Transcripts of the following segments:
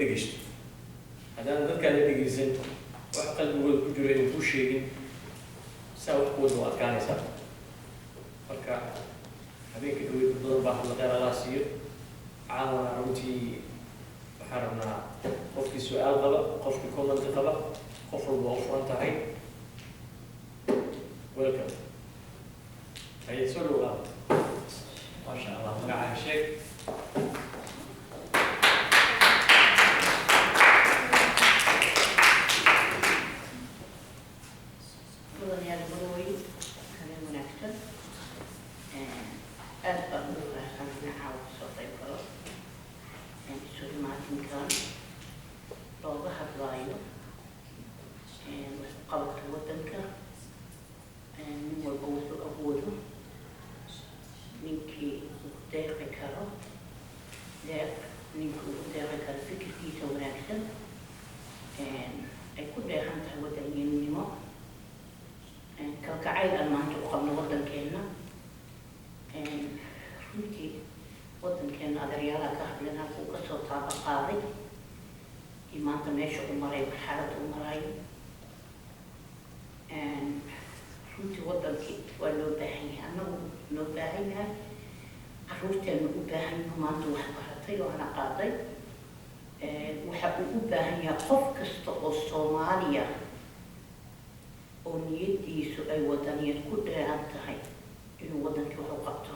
dhegeysto haddaan dadkaan la dhegeysan wax qalbigooda ku jiro inuu ku sheegin saa wax kuwada u adkaanaysaa marka habeenka dhaweyd badan baa hadla khayr allah siiyo caawana runtii waxaan rabnaa qofkii su-aal qaba qofkii comment qaba qof walba u furan tahay welcome ayay soo dhawaada maasha allah magacaaga sheeg qof kasta oo Soomaaliya oo niyadiisu ay wadaniyad ku dheeran tahay inuu wadanka wax u qabto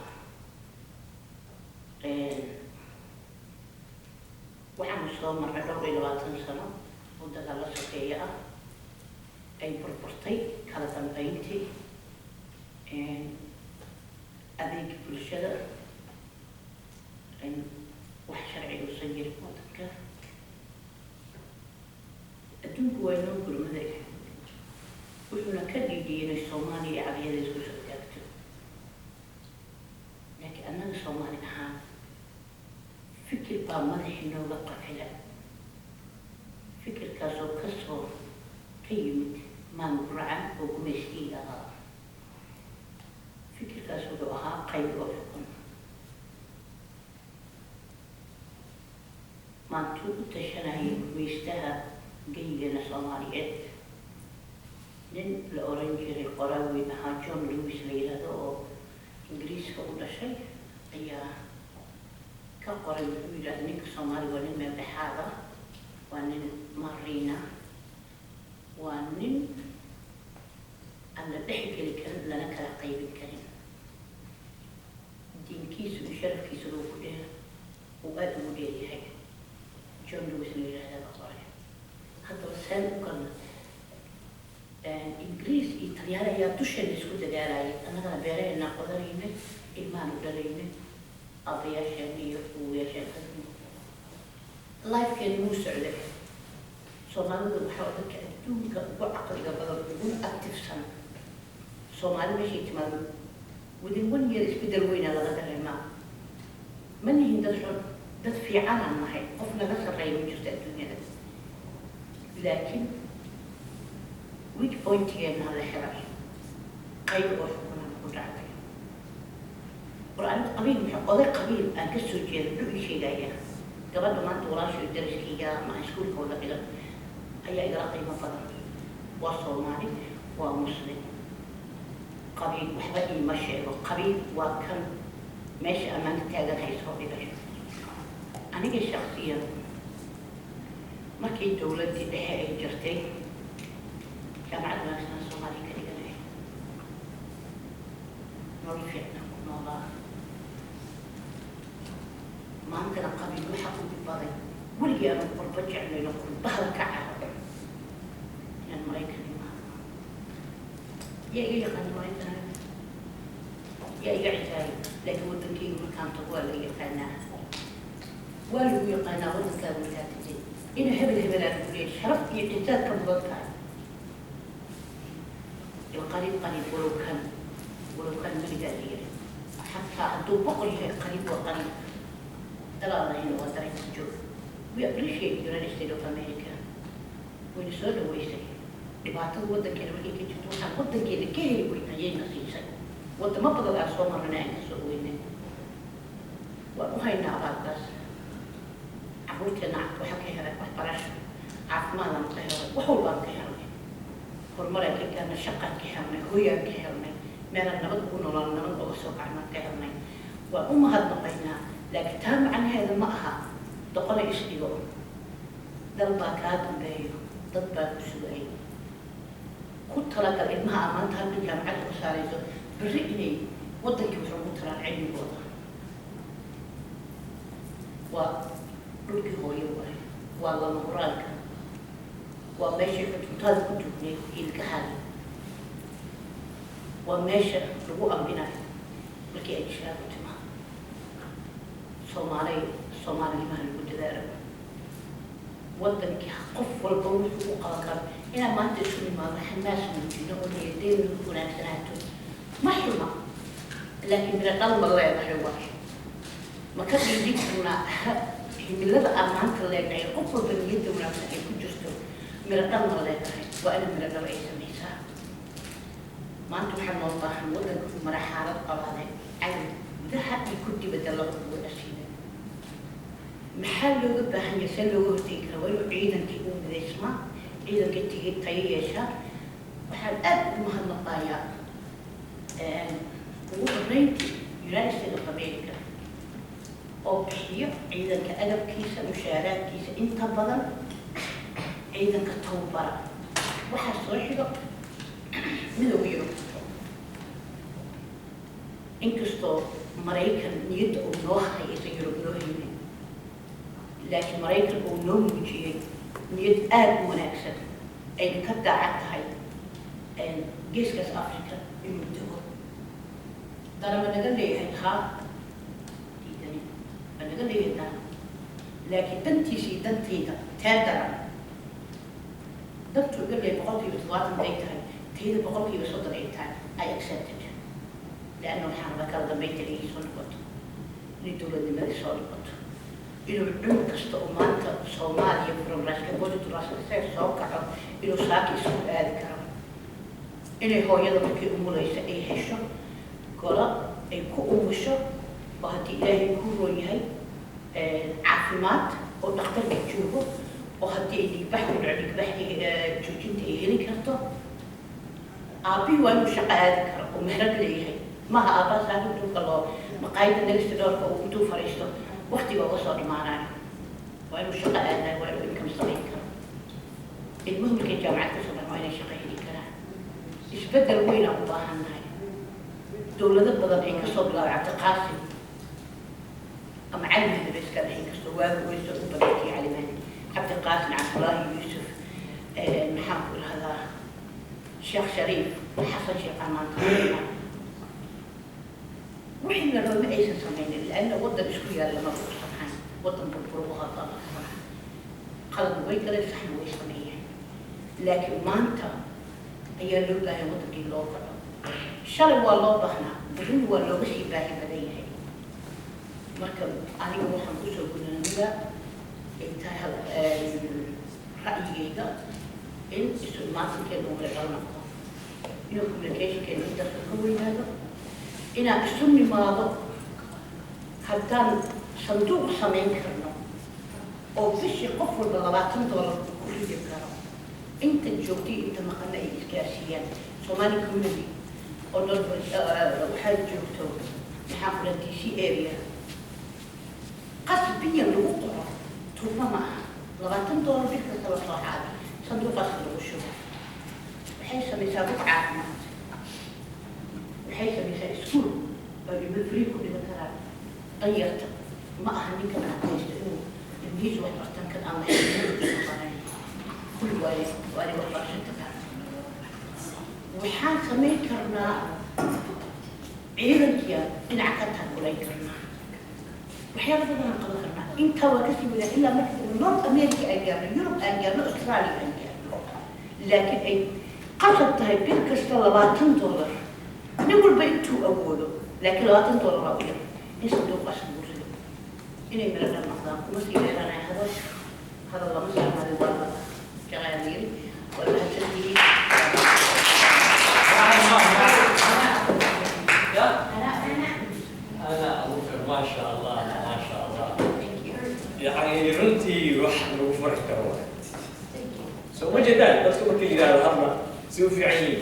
waxaan soo marnay 20 sano oo dagaal sokeeye ah ay burburtay kala dambeyntii adeeg bulshada wax sharci u soo jiray wadanka adduunku waa inoo gurmaday wuxuuna ka dhiidhiyey inay Soomaaliya cabyada isku soo taagto laakiin annaga Soomaali ahaan fikir baa madaxii nooga qafila fikirkaasoo kasoo ka yimid maanguracan oo gumaystiga ahaa fikirkaas wuxuu ahaa qayb oo xukun maantuu u tashanayay gumaystaha جينا صوماليات لين الأورنجري قراوي هاجم لويس ليلة أو إنجليز كودا شيء هي كقرن ويلا نيك صومالي ونن بحارة ونن مارينا ونن أنا بحكي الكلام لنا كلا قيب الكلام دين كيس وشرف كيس لو كده وأدو ديري هاي جون لويس ليلة هذا قرن هذا السنة كنا إنجليز إيطاليا يا توشن يسكت داراي أنا كنا بيرينا قدرينه إيمان قدرينه أبيا شني ويا شني لايف كان مسعد Soomaalidu waxa uu ka adduunka ugu caqliga badan ugu active-san Soomaali meeshii timaado within 1 year isbedel weyn laga dareemaa man dad fiican aan nahay qof naga sarreeyo jirta adduunyada لكن which point جينا على حراش قيد وحكمنا مقطعة قرآن قبيل قضية قبيل أن كسر جيل دو شيء جاية قبل ما أنت وراش الدرس كي مع سكول كولا كذا أي إجراء قيمة فضل وصومالي ومسلم قبيل وحبة المشي وقبيل وكم ماشي أمانة تاجر هيسوي ببشر أنا شخصيا markii dawladii dhexe ay jirtay jaamacadda wanaagsan Soomaaliya ka dhiganay nolol fiican ku noolaa maantana qabiil waxa ku dibaday weligii aan qurba jeclayno qurbaha ka caawa inaan Maraykan imaado yaa iga yaqaan Maraykan yaa iga cidaay laakiin wadankayga markaan tago waa la yaqaanaa waa lagu yaqaanaa wadankaa wadaadadii إنه هبل أقول شرف يعتاد كبضتها القريب قريب ولو كان مجدالية حتى أدو بقري قريب وقريب ترى الله هنا وطريق الجوف we appreciate the United States of America when you saw the way say دبعته وده كده ولا كده توصل وده كده كده ويتجي نصيصة وده ما بقدر أسوأ مرة نعمل سوينا وهاي نعبد بس عبورتنا وحكي هذا عافمادا كهلنا وحول بان كهلنا horumar ay ka gaarnay shaqo ka helnay hooyaan ka helnay meelaan nabad ku noolaa nabad uga soo kacnaa ka helnay waa u mahadnaqaynaa laakiin taa macnaheeda ma aha doqona isdhigo dal baa kaa dambeeyo dad baa ku sugay ku talagal ilmaha maanta halkan jaamacadda ku saarayso berri inay waddankii wuxuu ugu taraan cilmigooda waa dhulkii hooyo waay waa lama huraalka waa meesha cuntada ku dugnay ilkahaada waa meesha lagu ambinayo markii ay jishaagu timaa soomaalinimaha lagu dadaalo waddankii qof walba wuxuu u qaban karo inaan maanta isu nimaado xamaas muujino oo niyadeen wanaagsanaato ma xuma laakiin miradhal ma leedahay waay ma ka dhiidhin karnaa himilada aan maanta leenahay qof walba niyadda wanaagsan ay ku jirto miradhal ma leedahay waa ina miradhal ay samaysaa maanta waxaa noo baahan waddanka ku mara xaalad qabaadeen cadow gudaha iyo ku dibadda laba ugu dhashiida maxaa looga baahan yahay see looga hortegi kara waa inuu ciidankii u midaysmaa ciidanka tigid tayo yeeshaa waxaan aad ugu mahadnaqayaa ugu horreyntii United States of America oo bixiyo ciidanka agabkiisa mushaaraadkiisa inta badan ciidanka tababara waxaa soo xigo midowga Yurub inkastoo Maraykan niyadda uu noo hayay isa Yurub noo hayay laakiin Maraykan uu noo muujiyey niyad aad u wanaagsan ayna ka daacad tahay geeskaas Afrika inuu dego darama naga leeyahay haa diidani ma naga leeyahay taa laakiin dantiisii dantayda tee daran dantu iga leeyahay 70% ay tahay tayda 30% ay tahay I accepted لأنه الحرب كان ضميت لي صنبط لدولة المدرسة صنبط إنه عمر كست أمانة صوماليا from راسك بودت راسك سير سوكع إنه ساكي سوق هذا إنه هو يضرب كي أمور أي حشة قلا أي كو أمشة وهدي إلهي كورو يهي عافمات ودكتور بتشوفه وهدي اللي بحكي عندك بحكي تشوفين تيجي كرتو أبي وين شقة هذا ومهرب ليه ما أبى سافر الله مقايد النجس دور وكنتو فريستو وقتي بوصل معنا وين شقة هذا وين كم صديق المهم كي جامعة كسبنا وين شقة هذي كلام إيش بدل وين أبوها هاي دولة بدل إنك صوب لا اعتقاسي أم علم هذا بس كان إنك صواب ويسوق بدرتي علمان عبد القاسم عبد الله يوسف محمد هذا شيخ شريف حسن شيخ أمان وحنا لو ما أيش نسميه لأن وضع بشكل لما بروح سبحان وضع بالبروها طبعا قلب ويكره صحن ويسميه لكن ما أنت هي لو بقى وضع كيلو شر والله بحنا بدون والله بس يباهي بديه مركب أنا وحنا كوسو قلنا لا انتهى رأيي ده إن السلمان كانوا غيرنا إنه communication كان يدخل كوي هذا إن السنة ماذا حتى صندوق سمين كرنا أو فيش قفل بغلاتين دولار كل يبكره أنت جوتي أنت ما قلنا إسكاسيا سومالي كوميدي أو دول وحال جوتو محافظة دي سي اريا قصبيا لوقعه توفى معها لغاتين دولار بيكتر ثلاث صندوق أصل وشوف بحيث بيسابق عافمات بحيث بيسابق سكول بالفريق اللي مثلا غيرت ما أهني كمان عايز تقول الجيش وحرتن كان أنا كل واري واري شتى وحان سمي كرنا عيرنتيا إن عكتها ولا كرنا وحياة بدنا نقول كرنا أنت وكسب ولا إلا مكتب نورث أمريكا أجابنا يوروب أجابنا أستراليا أجابنا لكن أي قصد تهي بيركس $2 نقول بيتو أولو لكن $2 أولو يصدق أصل مسلم إني من المقدام ومسيح لنا هذا الله مسلم هذا الوالد جغاليري ولا هتسلي أنا أوفر ما شاء الله يعني رنتي وح نوفر كروات جدال بس كم كل قالوا هم سووا في عيني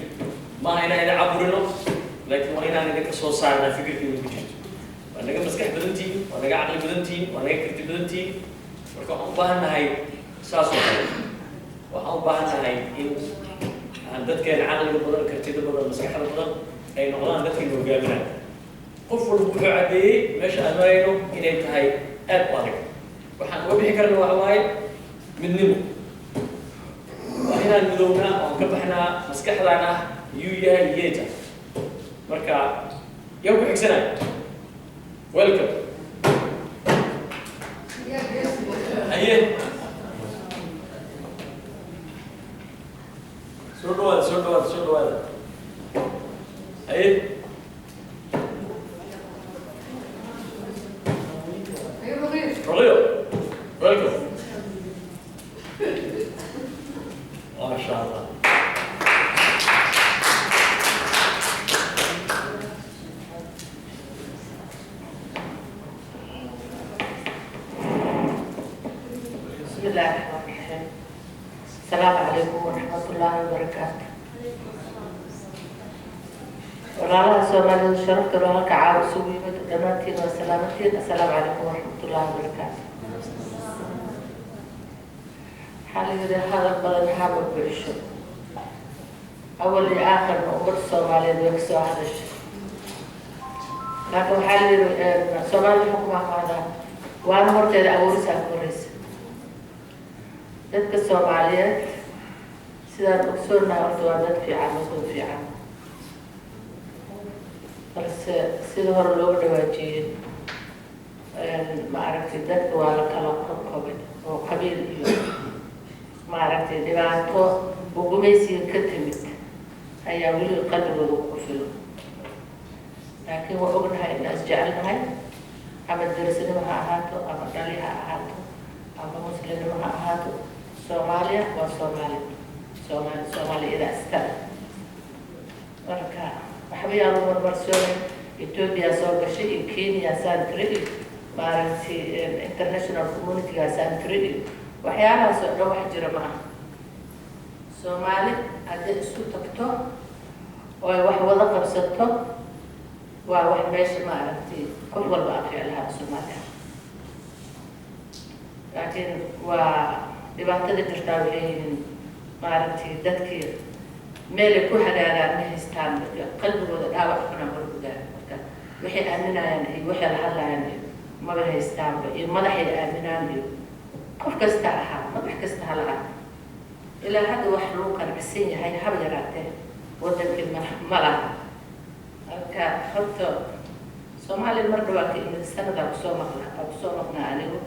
ما هنا إذا عبرنا لكن وهنا أنا ذاك الصوت صار أنا فكرة إني بجد وأنا قاعد مسكح بدنتي وأنا قاعد عقل بدنتي وأنا كرت بدنتي وكم بهنا هاي ساسو وهم بهنا هاي إن عندك كان عقل بدن كرت بدن مسكح بدن أي نقطة عندك إنه قابلنا قفل بوعدي مش أمرينه إن انتهى أبوالك وحن وبيحكرنا وعواي من نمو وهنا المدونة وكبحنا مسكح لنا يويا ييتا مركا يوم حكسنا ويلكم أيه سودوال أيه رغيو ويلكم ما شاء الله بسم الله الرحمن الرحيم. السلام عليكم ورحمة الله وبركاته. والله سؤال شرفت روحك عاوز سوي متدمتين وسلامتين. السلام عليكم ورحمة الله وبركاته. حالي هذا البلد حابب بعيشه. أول لآخر نقول الصوماليين يكسوا هذا الشيء. لكن حالي الصومالي الحكومة هذا وأنا مرت إلى أورس أورس. dadka Soomaaliyeed sidaan ogsoonnahay horta waa dad fiican mas'uul fiican balse sida hore looga dhawaajiyey ma aragtay dadka waa la kala qoqobay oo qabiil iyo ma aragtay dhibaato gumaysiga ka timid ayaa weli qalbigooda ku filo laakiin waa ognahay in isjecelnahay ama darasnimo ha ahaato ama dhali ha ahaato ama muslimnimo ha ahaato Soomaaliya waa Soomaali ila astaan marka waxa yar marmarsoon Ethiopia soo gashay in Kenya saan tiri maaragtay international community ga saan tiri waxyaalahaas oo dhan wax jira ma Soomaali hadda isku tagto oo wax wada qabsato waa wax meesha maaragtay qof walba afyalaha Soomaaliya laakiin waa dhibaatada jirta waxay maaragtay dadkii meel ku hagaagaan ma haystaan qalbigooda dhaawac kuna markuda marka waxay aaminayaan iyo waxa la hadlayaan ma haystaan iyo madaxay aaminaan iyo qof kasta madax kasta hala ilaa hadda wax loo qarbisan yahay hab yaraatee wadankii ma laha marka horta Soomaaliya mar dhawaa ka imid sanada soo maqnaa anigu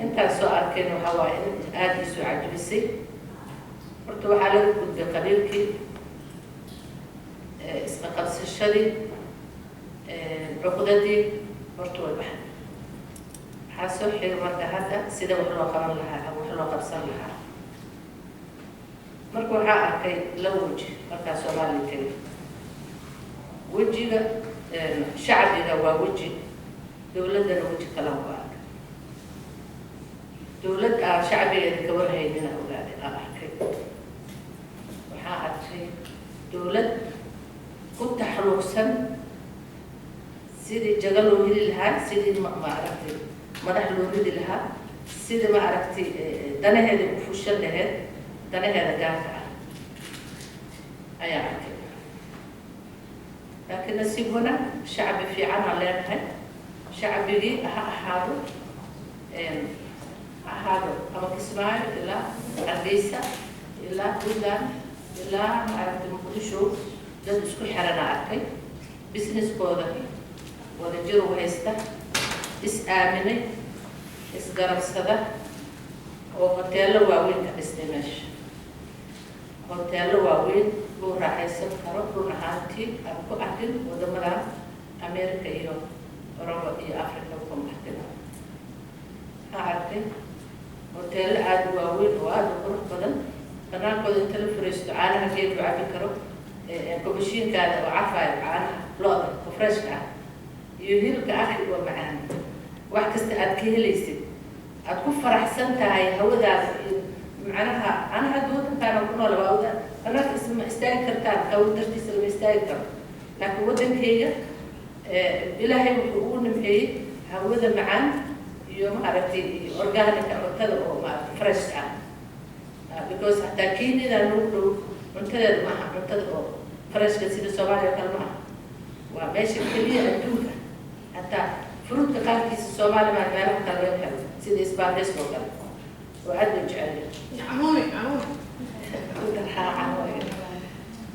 أنت سؤال كأنه هو آدي سؤال عجبسي قلت وحاله كنت قليلك اسم قبس الشديد عقدتي مرتو البحر حاسو حير مرة هذا سيدا وحلوة قرن لها أو وحلوة قبصان لها مركو حاقا كي لو وجه مركا سؤالي كي وجه شعبي هو وجه دولتنا وجه كلام واحد دولة شعبية كورهي من أولاد أحكي وحاقت في دولة كنت حلوك سن سيدي جغلو هيلي لها سيدي ما عرفتي مدح لو هيلي لها سيدي ما عرفتي دانا هذا مفوشل لهذا دانا هذا قاطع أي عرفتي لكن نسيب هنا شعبي في عنا لها شعبي أحاول هذا أما كسماعي إلا البيسة إلا بلدان إلا عرفت مقدشو جد اسكو حرنا أكي بسنس كودا ودجرو هيستا إس آمني إس قرب سدا وهوتيلو واوين كبسنمش هوتيلو واوين لو راح يسب كارو لو نهانتي أبكو أكل ودمرا أمريكا إيو أوروبا إيو أفريقيا وكم أكلها عرفتي هوتيل عاد واوين وعاد قرب بدن أنا كنت تلفريست عالها كيف يعرف كرو كوبشين كذا وعفاي عنها لوضع وفرش كذا يهيل كأخي ومعان واحد كست أتكيه ليسي أتكون فرح سنتها هي هو ذا معناها أنا هدوت كان أقول ولا بقول أنا اسم استاجر كان أو درتي سلم استاجر لكن ودن هي إلهي وحقون هي هوذا معان يوم عرفتي أورجانيك أو كذا أو ما فريش because حتى كيني لأنه منتظر معها منتظر فريش كثير الصومالي وكلمة وماشي كلية الدولة حتى فروت كقال كيس الصومالي ما نعرف كلام كلام سيد إسبان اسمه كلام وعد جعلي عمومي كنت الحاعة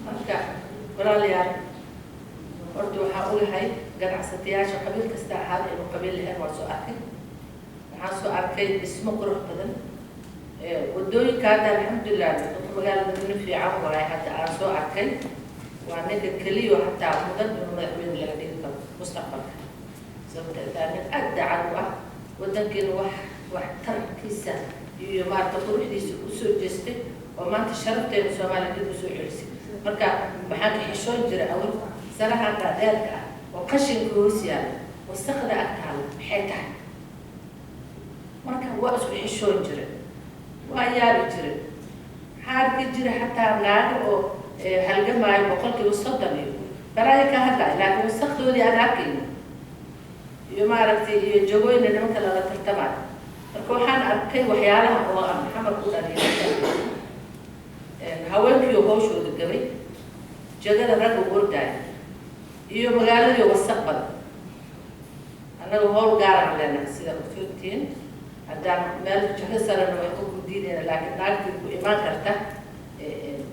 مركا ولا لي يعني برضو حقول هاي قرع ستياش وقبيل كستا هذا إنه قبيل لهن وسؤالك عن سؤالك اسمه قروح بدن ودوي كذا الحمد لله دكتور قال بدنا في عمر هاي حتى عن سؤالك وعنك كليو حتى مدن إنه من اللي مستقبل سبت ثاني أدى عنه ودنكن واحد ترك كيسة يوم تقول حديث أسوء جستي وما أنت شربت من سومالي دي أسوء عرسي مركا بحاجة حشون جرى أول صراحة ذلك وقشن كروسيا واستخدم أكتر حيتها مركا هو أسوء حشون جرى وأيام جرى حارك جرى حتى نادي أو هلقة ما يبقى وصدني برايك هلا لكن استخدموا لي أنا أكيد يوم عرفتي يجوين إنه مثلا لا ترتبط الكوحان أركي وحيالها هو محمد قولاني هواك يوهوش ودقوي جدل الرجل ورداي يوم قال يوثقبل أنا هو قارع لنا سيدا بفتين عندنا مال جهة سنة إنه يحكم ديننا لكن نعرف إيمان كرته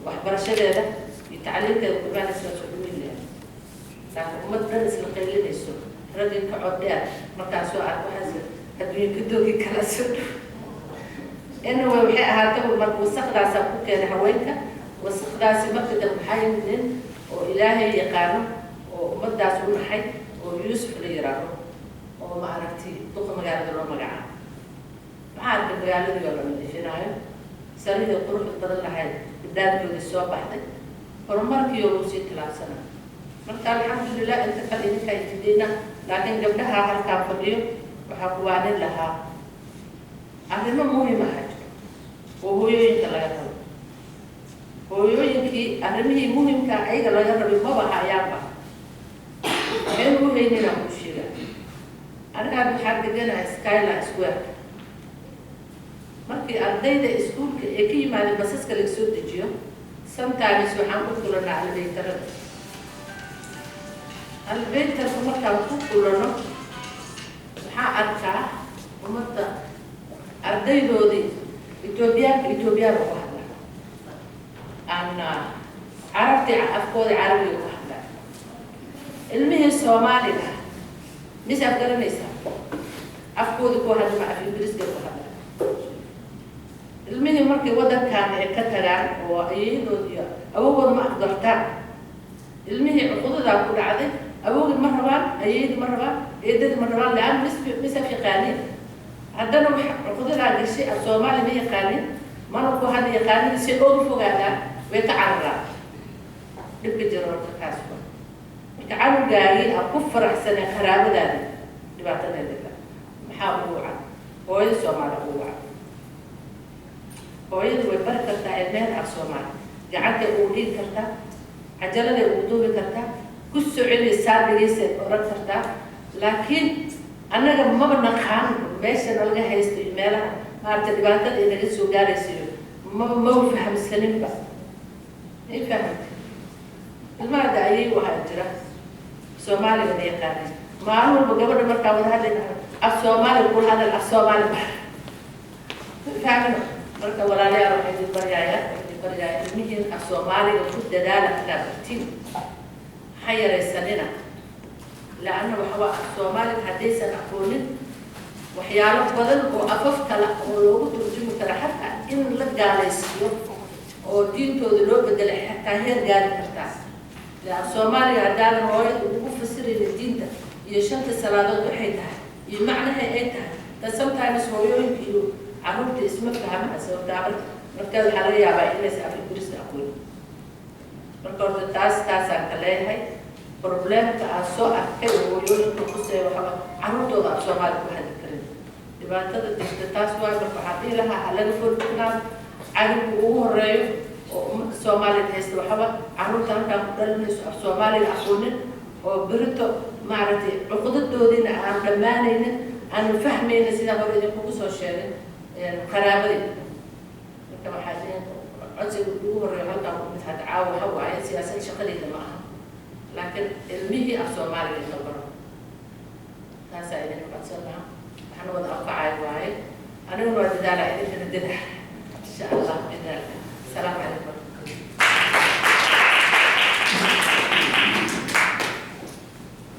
وحبر شديدة يتعلم كده كمان اسمه سلوين له لكن هم تدرس القليل يسوع رجل كعودات مركز سؤال وحزن الدنيا كدوكي كراسو إنه وحي هاتو مركز وسخدا سبوك يعني هوينك وسخدا سمكت المحاي منين وإلهي يقانو ومدى سون حي ويوسف اللي يرانو وما عرفتي دوق مقالة دلو مقعا معارك المقالة دي ولا من إجنايو سريد القروح الطرق لحي بدان جودي السوا بحدك ورمارك يوروسي 3 سنة مركز الحمد لله انت خليني كي تدينا لكن قبلها هالكام فضيو وحقوانين لها أهلنا مهمة حاجة وهو ينك لا يرى هو ينك أهلنا مهم كأي لا يرى بما بها يابا هو هيننا مشيلة أنا قاعد بحددنا سكايلا سكوير markii ardayda iskuulka ee ka yimaada basaska laga soo dejiyo sometimes waxaan ku kulanaa albaytarada albaytarka markaan ku kulano waxaa arkaa ummadda ardaydoodii Ethiopian ugu hadla ana carabti afkooda carabiga ugu hadla ilmihii Soomaaliga mis afgaranaysa afkooda ku hadla ma af Ingiriiska ku hadla المهم مركي ودن كان كتران وأيدوديا أول ما أقدرتان المهم عقود ذا كل عادي أول مرة أيد مرة يدد مرة لأن مس في قانين عندنا عقود ذا الشيء الصومالي مية قانين ما نقول هذه قانين شيء أول فوق هذا ويتعرّ نبي جرّب كاسبه يتعرّ جاي أكفر أحسن خراب ذلك دبعتنا ذلك محاول وعى هو الصومالي وعى هويد وبركة تعلمين على الصومال قعدت أودين كرتا عجلة أودوه كرتا كل سعيد السابق يسد أورد كرتا لكن أنا لما بنقان بس نلقى هيست إيميلا ما أرتدبات إذا جسوا جالسين ما بفهم السلم بس إيه فهمت المادة أيه وهاجرة الصومالي من يقاني ما هو بقبل مركب هذا الصومالي يقول هذا الصومالي فهمنا marka walaalayaal waxay baryaayaan ilmihiin Soomaaliga ku dadaala inaad bartiin xayiraysanina laana waxa Soomaaliga hadaysan aqoonin waxyaalo badan oo afaf kala oo loogu turjumi kara xataa in la gaalaysiyo oo diintooda loo bedelay xataa heer gaari kartaa la Soomaaliga hadaan hooyada ugu fasirin diinta iyo shanta salaadood waxay tahay iyo macnaha ay tahay sometimes hooyooyinka iyo عروض اسمه فهمها سوى تعبت مركز حاليا بقى إني سأفل بريس أقول مركز تاس عليها بروبلم كأسوء أكيد ويقول إنه قصة وحبا عروض وضع سوى مالك واحد الكريم dhibaatada jirta taas waa marka waxaa dhihi lahaa halaga furfurnaan cadowga ugu horeeyo oo ummadda Soomaaliyeed haysta waxaba carruurta halkaa ku dhalanayso af Soomaaliga aqoonin oo berito maaragtay cuqdadoodina aan dhammaanaynin aan fahmaynin sida hore idinku soo sheegay qaraabadii marka waxaa dhihi codsiga ugu horeeyo halkaa mid had caawa waxa waaye siyaasad shaqadeeda ma aha laakiin ilmihii af Soomaaliga inta baro taasaa idin codsan lahaa waxaana wada anfacay waaye aniguna waa dadaalaa idinkana dadaal insha allah dadaal asalaamu calaykum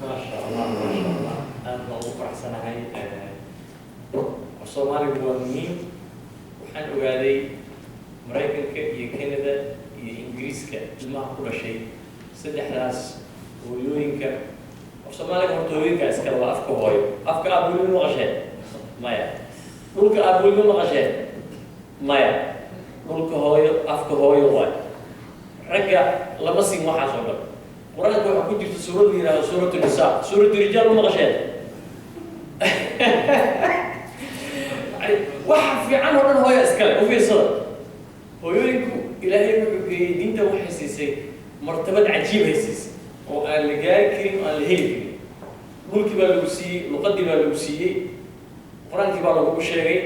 maasha allah aad baan ugu faraxsanahay Soomaaligu waa muhiim waxaan ogaaday Maraykanka iyo Canada iyo Ingiriiska ilmaha ku dhashay saddexdaas hooyooyinka Soomaaliga horta hooyooyinka iskala waa afka hooyo afka aabooyin ma qasheen maya dhulka aabooyin ma qasheen maya dhulka hooyo afka hooyo waay ragga lama siin waxaas oo dhan quraanka waxa ku jirta suurad la yiraahdo suuratul nisaa suuratul rijaal ma qasheen waxa fiican oo dhan hooyo iskale u fiirsada hooyooyinku ilaahay wuxuu geeyay diinta waxay siisay martabad cajiib ay siisay oo aan la gaari karin oo aan la heli karin dhulkii baa lagu siiyey luqadii baa lagu siiyey quraankii baa lagu sheegay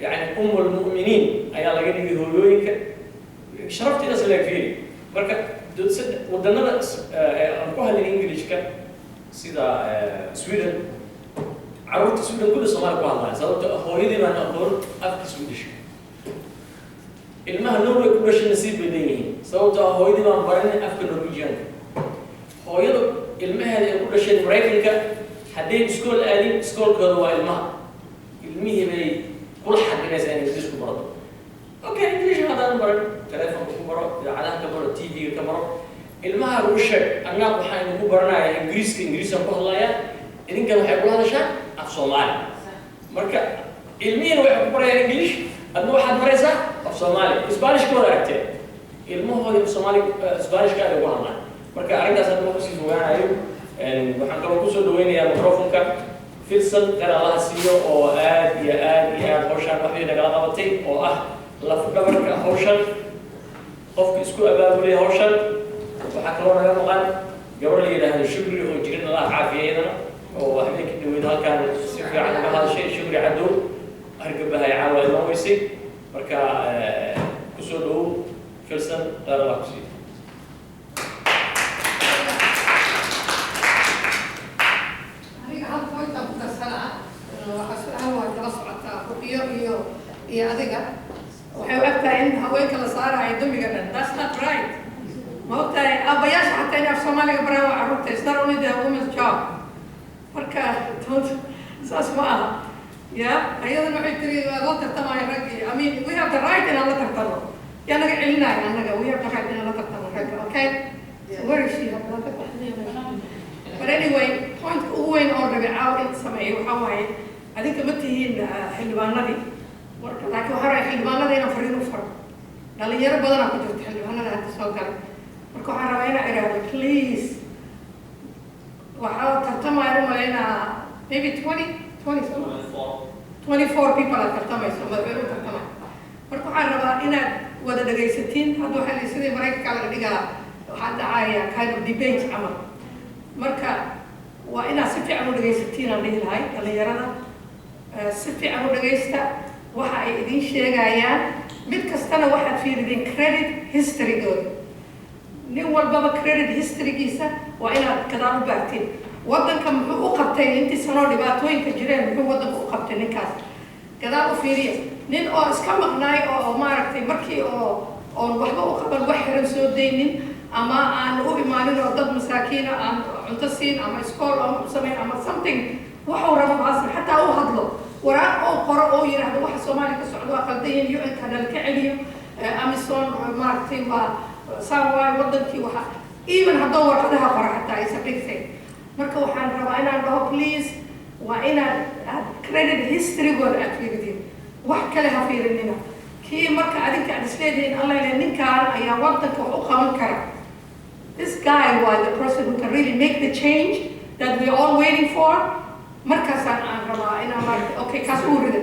yani ummul mu'miniin ayaa laga dhigay hooyooyinka sharaftiidaas la fiiri marka wadannada aan ku hadlin Englishka sida Sweden carruurta Sweden kulli Soomaali ku hadlaan sababtoo ah hooyadii baan aqoon afka Swedish ilmaha Norway ku dhashay nasiib bay leeyihiin sababtoo ah hooyadii baan baranay afka Norwegian hooyadu ilmaheeda ay ku dhashay Maraykanka haddii iskool aadin iskoolkooda waa ilmihii bay kula xadinaysaa inay isku barato okay English hadaan baran telefoonka ku baro idaacadaha ka baro TV-ga ka baro ilmaha lagu sheeg annaga waxaan ku baranayaa Ingiriiska ku hadlaya idinkan waxay kula hadashaa af Soomaali marka ilmihiina waxay ku barayaan English adna waxaad baraysaa af Soomaali Spanish ku aragtay ilmahooda Soomaali Spanish ka ugu hadlaan marka arrintaas hadda ku sii fogaanayo waxaan kaloo ku soo dhaweynayaa microphone-ka Filsan qaraalaha siiyo oo aad iyo aad hawshan waxay nagala qabatay oo ah laf-dhabarka hawshan qofka isku abaabulay hawshan waxaa kaloo naga maqan gabar la yidhaahdo Shukri oo jirin Allah caafiya iyadana oo habeenkii dhaweyd halkaan si fiican uga hadashay Shukri Cadow hargabaha ay caawa inoo weysay marka ku soo dhow Filsan qaraalaha ku siiyo iyo adiga waxay u egtahay in haweenka la saarayo dumiga dhan that's not right ma ogtahay aabbayaasha xataa in af Soomaaliga baraan waa carruurta is not only the women's job marka saas ma aha ya ayadana waxay tiri waa la tartamaya raggi I mean we have the right inaan la tartamo yaa naga celinaya annaga we have the right inaan la tartamo ragga okay so where is she but anyway point ugu weyn oo rabi caaw in sameeyo waxaa waaye adinka ma tihiin xildhibaanadii marka laakiin waxaa rabaa xildhibaanada inaan fariin u faro dhalinyaro badanaa ku jirta xildhibaanada hadda soo galay marka waxaan rabaa inaan idhaahdo please waxaa tartamaya u malaynaa maybe 24 people aad tartamayso madaxweyne u tartamaya marka waxaan rabaa inaad wada dhagaysatiin hadda waxaa la sidii Maraykanka laga dhigaa waxaa dhacaya kind of debate camal marka waa inaad si fiican u dhagaysatiin aan dhihi lahay dhalinyarada si fiican u dhagaysta waxa ay idin sheegayaan mid kastana waxaad fiirideen credit historygooda nin walbaba credit historygiisa waa inaad gadaal u baartiin waddanka muxuu u qabtay intii sanoo dhibaatooyinka jireen muxuu waddanka u qabtay ninkaas gadaal u fiiriya nin oo iska maqnaay oo maaragtay markii oon waxba u qaban wax xiran soo daynin ama aan u imaanin oo dad masaakiina aan cunto siin ama iskool aan u samayn ama something waxuu rabo maasan xataa u hadlo waraaq oo qoro oo yiraahdo waxa Soomaaliya ka socdo waa qaldayn UN ka dal ka celiyo Amazon maartay waa saaway wadankii waxa even haddoo warqadaha qoro xataa ay sabigtay marka waxaan rabaa inaan dhaho please waa inaad credit history-gooda aad fiiridin wax kale ha fiirinina kii marka adinka aad isleedihiin alla ilaa ninkaan ayaa wadanka wax u qaban kara this guy was the person who can really make the change that we're all waiting for markaasaan aan rabaa inaan maaragtay okay kaas uu rida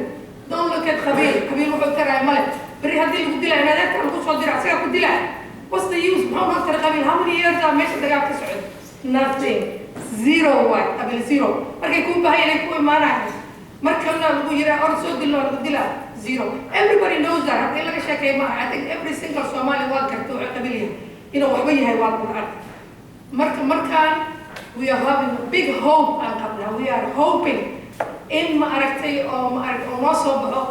don't look at qabiil wuxuu taraay male beri haddii lagu dilaayo nadeerta lagu soo dira isagaa ku dilaayo what's the use muxuu noo tara qabiil how many years aa meesha dagaal ka socda nothing zero waay qabiil zero markay kuu baahan inay ku imaanayo markana lagu yiraa or soo dilno lagu dilaa zero everybody knows that haddii laga sheekay maaha I think every single Somali waa garta wuxuu qabiil yahay inuu waxba yahay waa lagu arkay markaan we are having a big hope aan qabnaa we are hoping in ma aragtay oo noo soo baxo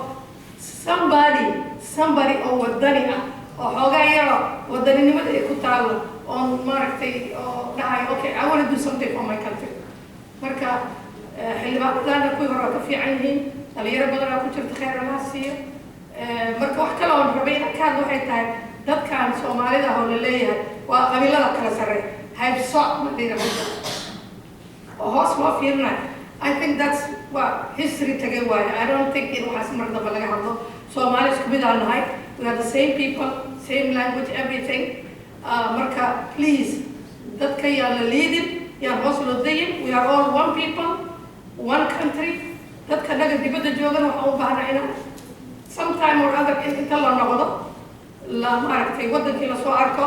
somebody oo wadani ah oo xoogaa yaro wadaninimada ay ku taalo oo maaragtay oo dhahay okay I want to do something for my country marka xildhibaanadana kuwii hore waa ka fiican yihiin dhalinyaro badanaa ku jirta khayr allaha siiyo marka wax kale oon rabay inaan ka hadlo waxay tahay dadkan Soomaalida oo la leeyahay waa qabiilada kala sarreeya haybsooc ma dhiirahaysa oo hoos loo fiirinayo I think that's what history tagay waayo I don't think in waxaas mar damba laga hadlo Soomaali isku mid aan nahay we are the same people same language everything marka please dadka yaan la liidin yaan hoos loo dayin we are all one people one country dadka naga dibadda joogan waxaan u baahnaa inaan sometime or other inta la noqdo la maaragtay wadankii lasoo arko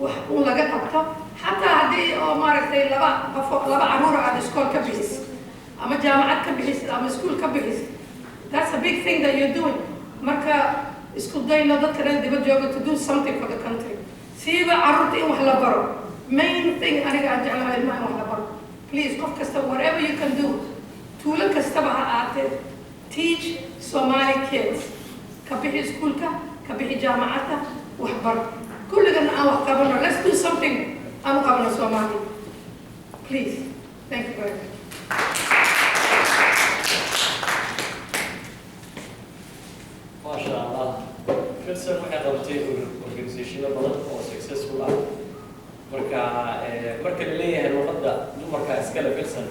wax uun laga qabto xataa haddii oo maaragtay laba caruur aad iskool ka bixis ama jaamacad ka bixis ama iskuul ka bixis that's a big thing that you're doing marka isku dayno dadka naga dibadda jooga to do something for the country siiba carruurta in wax la baro main thing aniga aan jeclahay ilmaha in wax la baro please qof kasta whatever you can do tuulo kastaba ha ahaatee teach Somali kids ka bixi iskuulka ka bixi jaamacadda wax baro kulligana aan wax qabano let's do something aan u qabano Somali please thank you very much ما شاء الله فيلسون waxay qabatay organization badan oo successful ah marka la leeyahay luqadda dumarka iskala filsan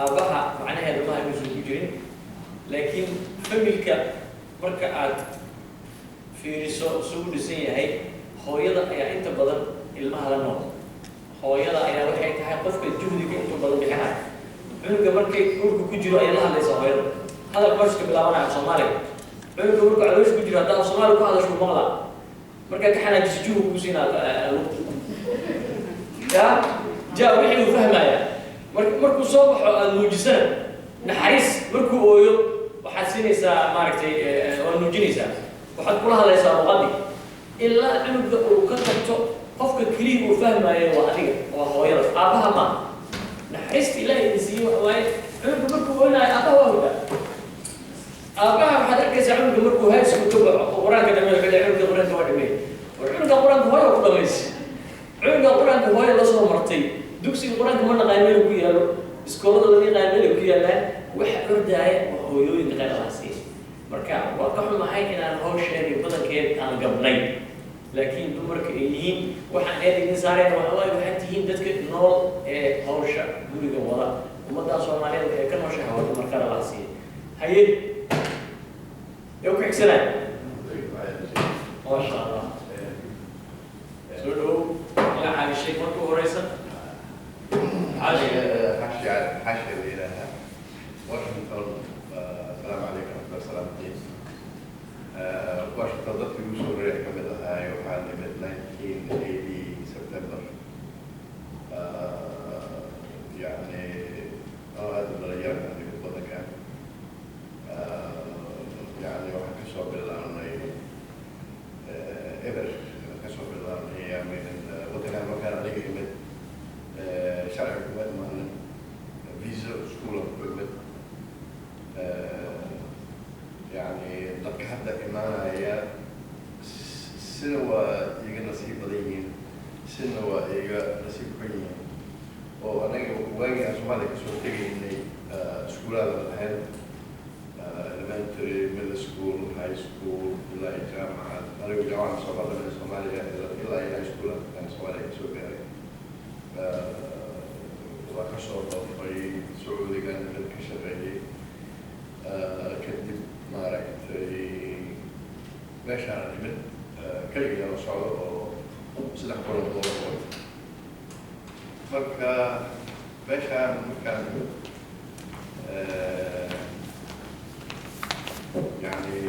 aabaha macnaheedu ma aysan ku jirin laakiin familka marka aad fiiriso suu dhisan yahay hooyada ayaa inta badan ilmaha la nool hooyada ayaa waxay tahay qofka juhdiga inta badan bixinaya cunuga markay urku ku jiro ayaa la hadlaysaa hooyada hadal marka bilaabanaya Soomaaliga cunuga marka caloosha ku jiro haddii Soomaali ku hadasho maqla marka ka xanaajis juhu ku siinaa jaa wixii uu fahmaya markuu soo baxo aad muujisana naxariis markuu ooyo waxaad siinaysaa maaragtay waa nuujinaysaa waxaad kula hadlaysaa luqadii ilaa cunuga uu ka tagto qofka keliya uu fahmaayo waa adiga waa hooyada aabaha ma naxariista ilaahay idin siiyo waxa waaye cunuga markuu ooynayo aabaha waa hurdaa aabaha waxaad arkaysaa cunuga markuu haysku ka baxo oo qur-aanka dhameeyo ka dhaca cunuga qur-aanka waa dhameeyo war cunuga qur-aanka hooyo ku dhamaysa cunuga qur-aanka hooyo la soo martay dugsiga qur-aanka ma naqaan meel ku yaalo iskoolada laga yaqaan meel ku yaalaan waxa ordaaya waa hooyooyinka qayb ah si marka waa ka xumahay inaan hawsheedii badankeed aan gabnay laakiin dumarka ay yihiin waxaan eedin saareen waxay tihiin dadka nool ee hawsha guriga wada ummadda Soomaaliyeed ee ka nooshahay waa dumarka la siiyay haye yow ka xigsanaa ma sha Allah soo لا حاجة شيء مركو هريسة حاشا الإله واشنطن السلام عليكم ورحمة الله السلام عليكم واشنطن ضد يوسف ريح كمدها يوحنا من 1980 سبتمبر يعني هذا الرجال اللي بالضبط كان يعني واحد كسب بالله إبر كسب بالله هي من وقتها ما كان عليه من شرع الحكومات معنا فيزا سكول الحكومات يعني ضد حتى كمان هي سنوة يجي نصيب بدين سنوة يجي نصيب كوني وأنا واجي أسمع لك سو تيجي إني سكول هذا الحين elementary middle school high school إلى جامعة أنا جامعة صباح من الصومالية إلى high school أنا صومالي سوري وكسر في سعودي كان في الكشري كدب ماركت باش أنا من كل يوم صعود وسلاح كل الدول مركا باش أنا كان يعني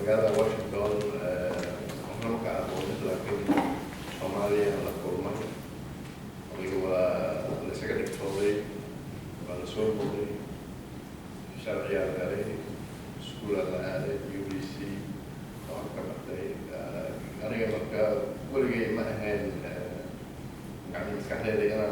مجال واشنطن احنا مكان لكن صوماليا لكل مرة اللي هو لسكن اقتصادي ولا سوق شرعي على سكول على UBC طبعا كمان أنا مكان كل جي ما هن يعني مسكحة لي أنا